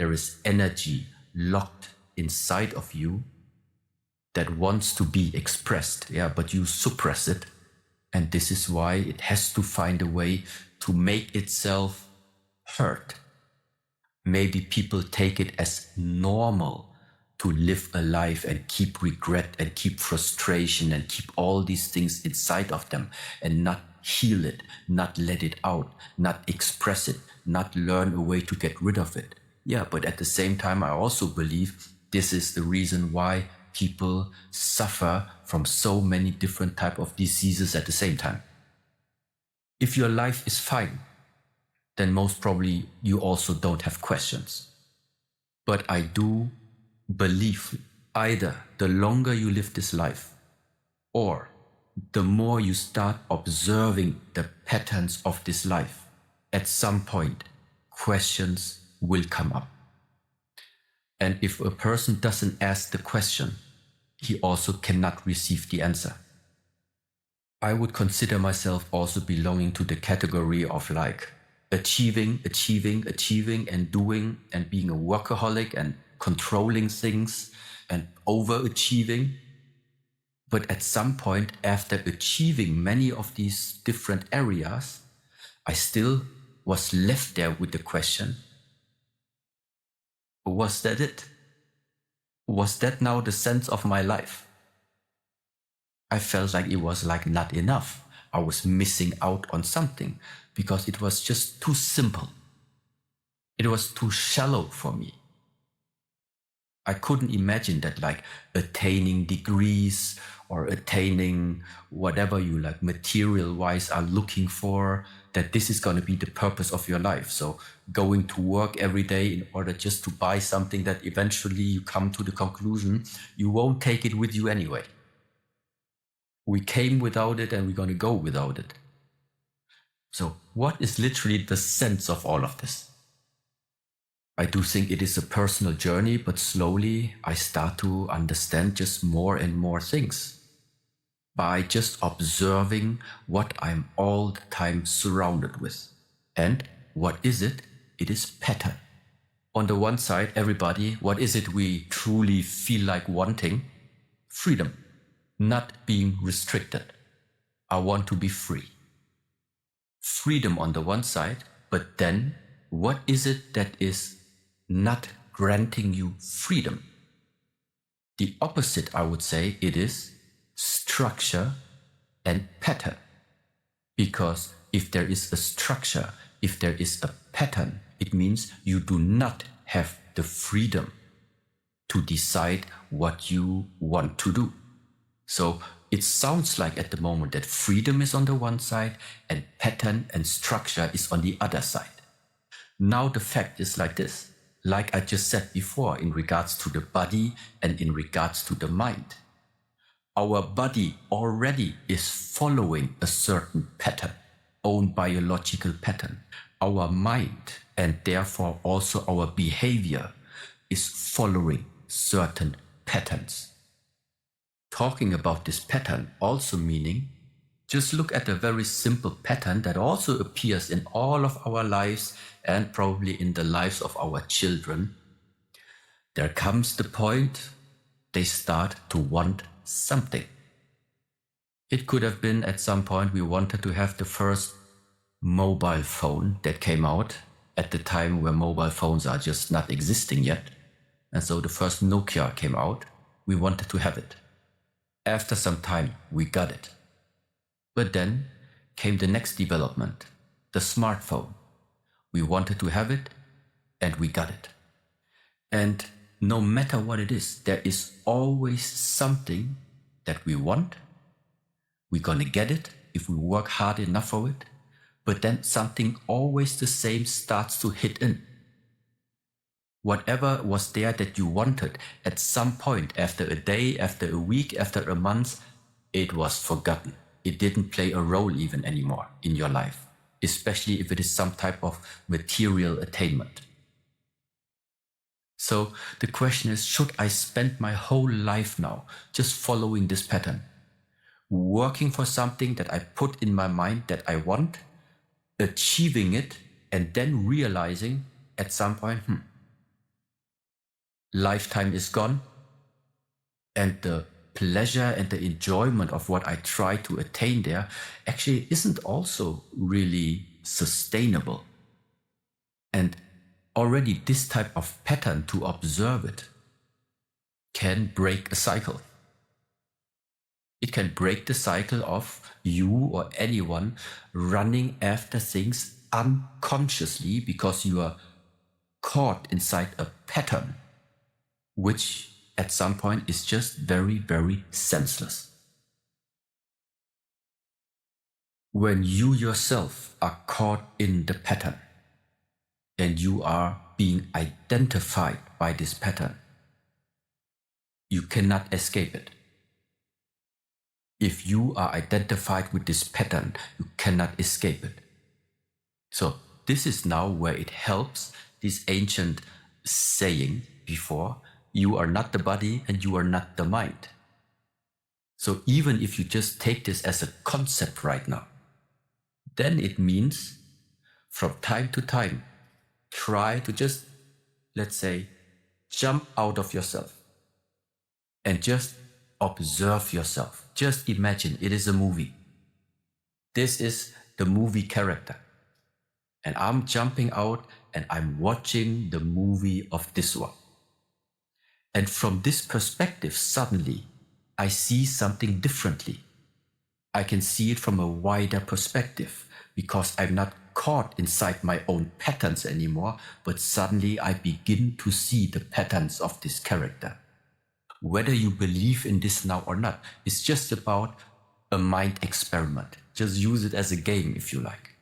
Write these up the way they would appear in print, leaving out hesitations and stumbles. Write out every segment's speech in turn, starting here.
there is energy locked inside of you that wants to be expressed, but you suppress it. And this is why it has to find a way to make itself heard. Maybe people take it as normal to live a life and keep regret and keep frustration and keep all these things inside of them and not heal it, not let it out, not express it, not learn a way to get rid of it. Yeah, but at the same time, I also believe this is the reason why people suffer from so many different types of diseases at the same time. If your life is fine, then most probably you also don't have questions. But I do believe either the longer you live this life, or the more you start observing the patterns of this life, at some point, questions will come up. And if a person doesn't ask the question, he also cannot receive the answer. I would consider myself also belonging to the category of like achieving and doing and being a workaholic and controlling things and overachieving. But at some point, after achieving many of these different areas, I still was left there with the question, was that it? Was that now the sense of my life? I felt like it was like not enough. I was missing out on something because it was just too simple. It was too shallow for me. I couldn't imagine that like attaining degrees or attaining whatever you like material-wise are looking for, that this is going to be the purpose of your life. So going to work every day in order just to buy something that eventually you come to the conclusion you won't take it with you anyway. We came without it and we're going to go without it. So what is literally the sense of all of this? I do think it is a personal journey, but slowly I start to understand just more and more things by just observing what I'm all the time surrounded with. And what is it? It is pattern. On the one side, everybody, what is it we truly feel like wanting? Freedom, not being restricted. I want to be free. Freedom on the one side, but then what is it that is not granting you freedom? The opposite, I would say, it is structure and pattern. Because if there is a structure, if there is a pattern, it means you do not have the freedom to decide what you want to do. So it sounds like at the moment that freedom is on the one side and pattern and structure is on the other side. Now the fact is like this. Like I just said before, in regards to the body and in regards to the mind. Our body already is following a certain pattern, own biological pattern. Our mind, and therefore also our behavior, is following certain patterns. Talking about this pattern also meaning, just look at a very simple pattern that also appears in all of our lives and probably in the lives of our children. There comes the point they start to want something. It could have been at some point we wanted to have the first mobile phone that came out at the time where mobile phones are just not existing yet. And so the first Nokia came out. We wanted to have it. After some time, we got it. But then came the next development, the smartphone. We wanted to have it, and we got it. And no matter what it is, there is always something that we want. We're gonna get it if we work hard enough for it. But then something always the same starts to hit in. Whatever was there that you wanted, at some point, after a day, after a week, after a month, it was forgotten. It didn't play a role even anymore in your life, especially if it is some type of material attainment. So the question is, should I spend my whole life now just following this pattern? Working for something that I put in my mind that I want, achieving it, and then realizing at some point, lifetime is gone, and the pleasure and the enjoyment of what I try to attain there actually isn't also really sustainable. And already this type of pattern, to observe it, can break a cycle. It can break the cycle of you or anyone running after things unconsciously because you are caught inside a pattern, which at some point is just very, very senseless. When you yourself are caught in the pattern and you are being identified by this pattern, you cannot escape it. If you are identified with this pattern, you cannot escape it. So this is now where it helps this ancient saying before, you are not the body and you are not the mind. So even if you just take this as a concept right now, then it means from time to time, try to just, let's say, jump out of yourself and just observe yourself. Just imagine it is a movie. This is the movie character. And I'm jumping out and I'm watching the movie of this one. And from this perspective, suddenly, I see something differently. I can see it from a wider perspective because I'm not caught inside my own patterns anymore, but suddenly I begin to see the patterns of this character. Whether you believe in this now or not, it's just about a mind experiment. Just use it as a game if you like.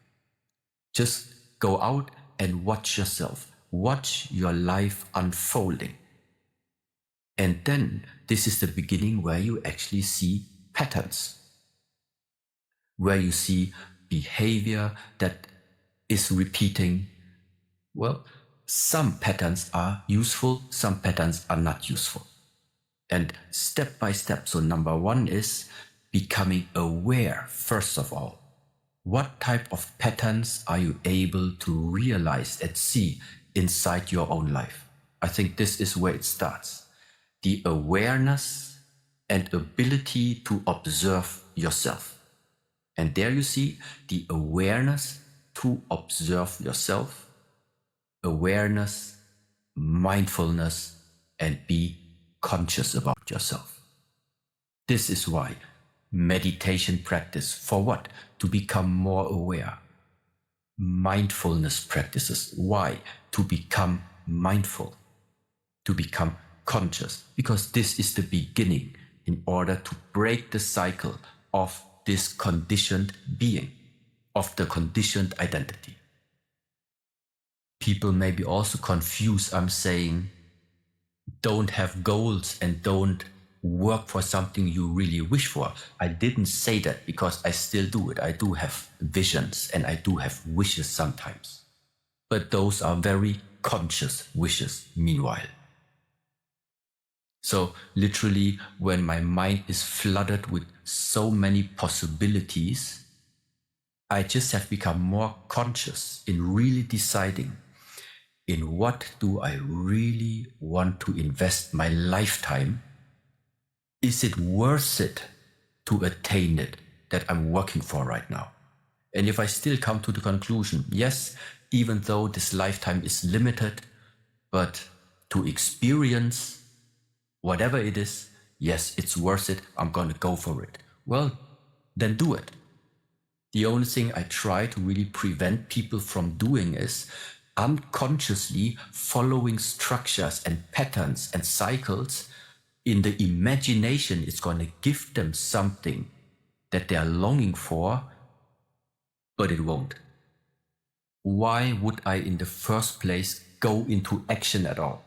Just go out and watch yourself. Watch your life unfolding. And then this is the beginning where you actually see patterns, where you see behavior that is repeating. Well, some patterns are useful, some patterns are not useful. And step by step, so number one is becoming aware, first of all. What type of patterns are you able to realize and see inside your own life? I think this is where it starts. The awareness and ability to observe yourself. And there you see the awareness to observe yourself, awareness, mindfulness, and be conscious about yourself. This is why meditation practice, for what? To become more aware. Mindfulness practices, why? To become mindful, to become conscious, because this is the beginning in order to break the cycle of this conditioned being, of the conditioned identity. People may be also confused. I'm saying don't have goals and don't work for something you really wish for. I didn't say that because I still do it. I do have visions and I do have wishes sometimes. But those are very conscious wishes meanwhile. So literally when my mind is flooded with so many possibilities, I just have become more conscious in really deciding in what do I really want to invest my lifetime. Is it worth it to attain it that I'm working for right now? And if I still come to the conclusion, yes, even though this lifetime is limited, but to experience whatever it is, yes, it's worth it, I'm going to go for it. Well, then do it. The only thing I try to really prevent people from doing is unconsciously following structures and patterns and cycles in the imagination. It's going to give them something that they are longing for, but it won't. Why would I in the first place go into action at all?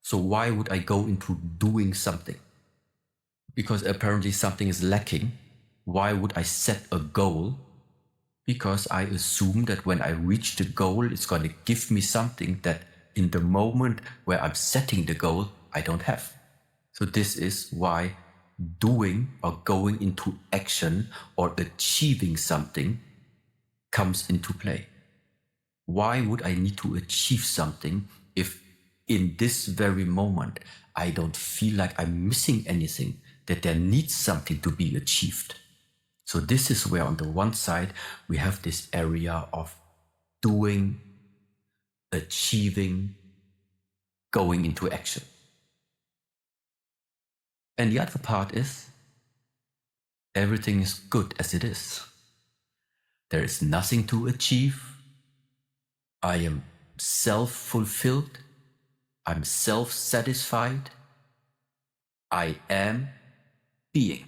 So why would I go into doing something? Because apparently something is lacking. Why would I set a goal? Because I assume that when I reach the goal, it's going to give me something that in the moment where I'm setting the goal, I don't have. So this is why doing or going into action or achieving something comes into play. Why would I need to achieve something if in this very moment, I don't feel like I'm missing anything, that there needs something to be achieved. So this is where on the one side, we have this area of doing, achieving, going into action. And the other part is, everything is good as it is. There is nothing to achieve. I am self-fulfilled. I'm self-satisfied. I am being.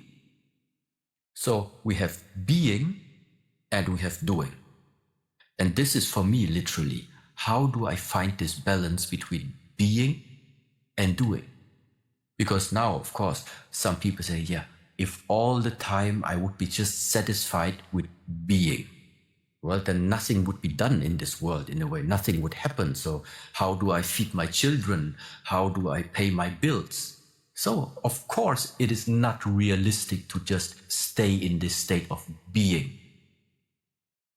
So we have being and we have doing. And this is for me literally, how do I find this balance between being and doing? Because now, of course, some people say, yeah, if all the time I would be just satisfied with being, well, then nothing would be done in this world in a way. Nothing would happen. So how do I feed my children? How do I pay my bills? So, of course, it is not realistic to just stay in this state of being.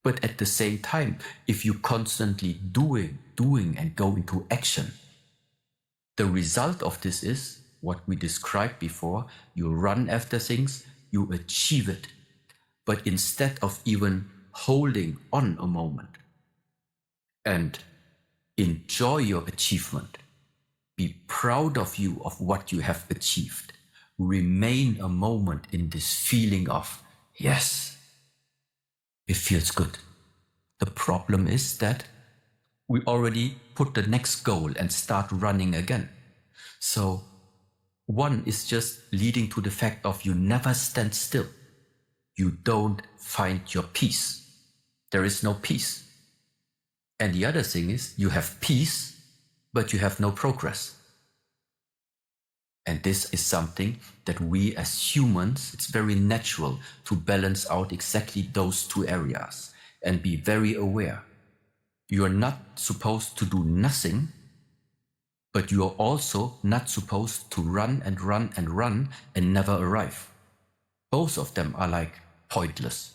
But at the same time, if you constantly doing, and go into action, the result of this is what we described before. You run after things, you achieve it. But instead of even holding on a moment and enjoy your achievement, be proud of you, of what you have achieved, remain a moment in this feeling of, yes, it feels good. The problem is that we already put the next goal and start running again. So one is just leading to the fact of you never stand still. You don't find your peace. There is no peace. And the other thing is you have peace, but you have no progress. And this is something that we as humans, it's very natural to balance out exactly those two areas and be very aware. You are not supposed to do nothing, but you are also not supposed to run and run and run and never arrive. Both of them are like pointless.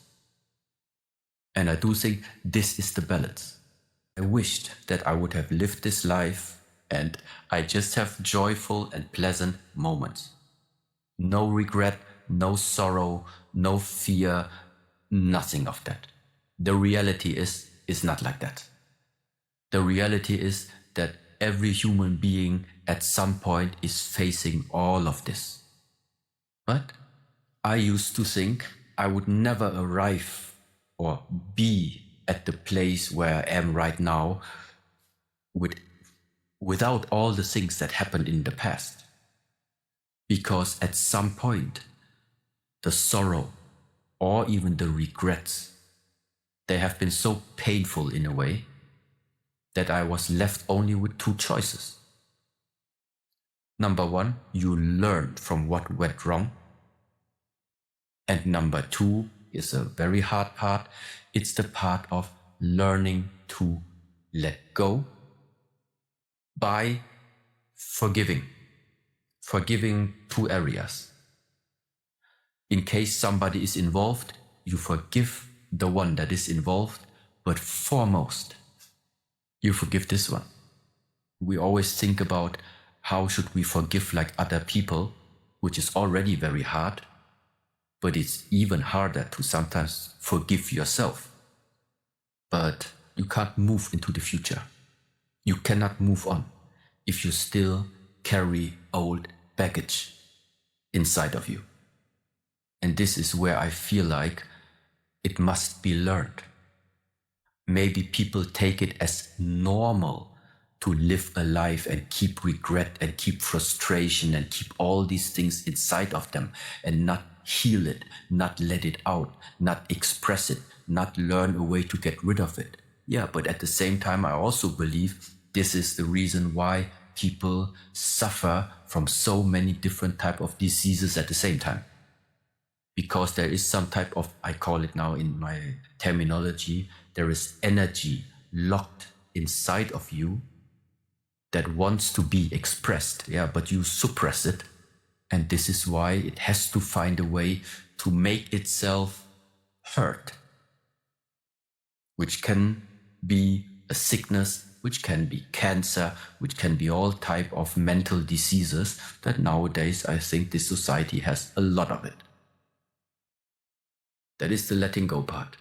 And I do think this is the balance. I wished that I would have lived this life and I just have joyful and pleasant moments. No regret, no sorrow, no fear, nothing of that. The reality is not like that. The reality is that every human being at some point is facing all of this. But I used to think I would never arrive or be at the place where I am right now without all the things that happened in the past. Because at some point, the sorrow or even the regrets, they have been so painful in a way that I was left only with two choices. Number one, you learn from what went wrong. And number two is a very hard part. It's the part of learning to let go by forgiving. Forgiving two areas. In case somebody is involved, you forgive the one that is involved, but foremost, you forgive this one. We always think about how should we forgive like other people, which is already very hard, but it's even harder to sometimes forgive yourself. But you can't move into the future. You cannot move on if you still carry old baggage inside of you. And this is where I feel like it must be learned. Maybe people take it as normal to live a life and keep regret and keep frustration and keep all these things inside of them and not heal it, not let it out, not express it, not learn a way to get rid of it. Yeah, but at the same time, I also believe this is the reason why people suffer from so many different types of diseases at the same time. Because there is some type of, I call it now in my terminology, there is energy locked inside of you that wants to be expressed, yeah, but you suppress it. And this is why it has to find a way to make itself heard, which can be a sickness, which can be cancer, which can be all type of mental diseases that nowadays I think this society has a lot of it. That is the letting go part.